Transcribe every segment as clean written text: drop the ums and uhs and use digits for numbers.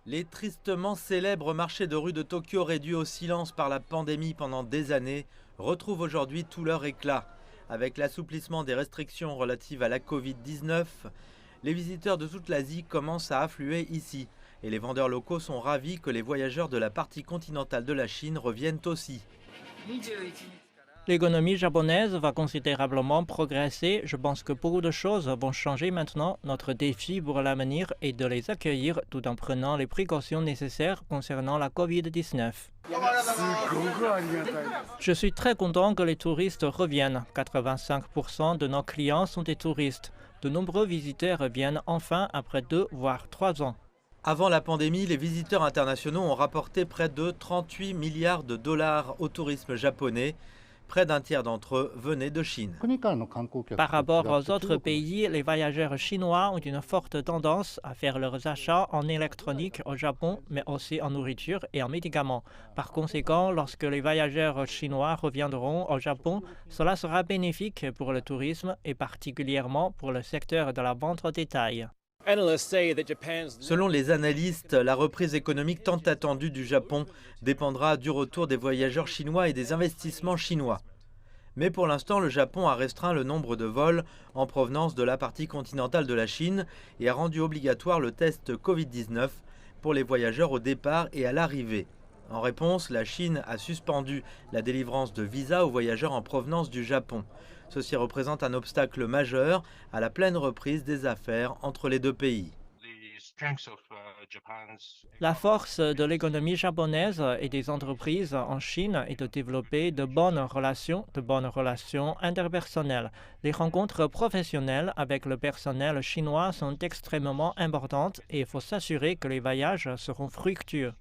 Les tristement célèbres marchés de rue de Tokyo réduits au silence par la pandémie pendant des années retrouvent aujourd'hui tout leur éclat. Avec l'assouplissement des restrictions relatives à la Covid-19, les visiteurs de toute l'Asie commencent à affluer ici. Et les vendeurs locaux sont ravis que les voyageurs de la partie continentale de la Chine reviennent aussi. L'économie japonaise va considérablement progresser. Je pense que beaucoup de choses vont changer maintenant. Notre défi pour l'avenir est de les accueillir tout en prenant les précautions nécessaires concernant la Covid-19. Je suis très content que les touristes reviennent. 85% de nos clients sont des touristes. De nombreux visiteurs viennent enfin après 2 voire 3 ans. Avant la pandémie, les visiteurs internationaux ont rapporté près de 38 milliards de dollars au tourisme japonais. Près d'un tiers d'entre eux venaient de Chine. Par rapport aux autres pays, les voyageurs chinois ont une forte tendance à faire leurs achats en électronique au Japon, mais aussi en nourriture et en médicaments. Par conséquent, lorsque les voyageurs chinois reviendront au Japon, cela sera bénéfique pour le tourisme et particulièrement pour le secteur de la vente au détail. Selon les analystes, la reprise économique tant attendue du Japon dépendra du retour des voyageurs chinois et des investissements chinois. Mais pour l'instant, le Japon a restreint le nombre de vols en provenance de la partie continentale de la Chine et a rendu obligatoire le test Covid-19 pour les voyageurs au départ et à l'arrivée. En réponse, la Chine a suspendu la délivrance de visas aux voyageurs en provenance du Japon. Ceci représente un obstacle majeur à la pleine reprise des affaires entre les deux pays. La force de l'économie japonaise et des entreprises en Chine est de développer de bonnes relations interpersonnelles. Les rencontres professionnelles avec le personnel chinois sont extrêmement importantes et il faut s'assurer que les voyages seront fructueux.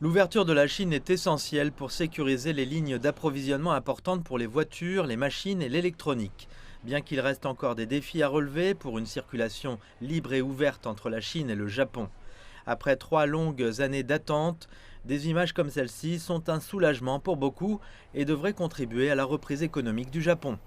L'ouverture de la Chine est essentielle pour sécuriser les lignes d'approvisionnement importantes pour les voitures, les machines et l'électronique. Bien qu'il reste encore des défis à relever pour une circulation libre et ouverte entre la Chine et le Japon. Après 3 longues années d'attente, des images comme celle-ci sont un soulagement pour beaucoup et devraient contribuer à la reprise économique du Japon.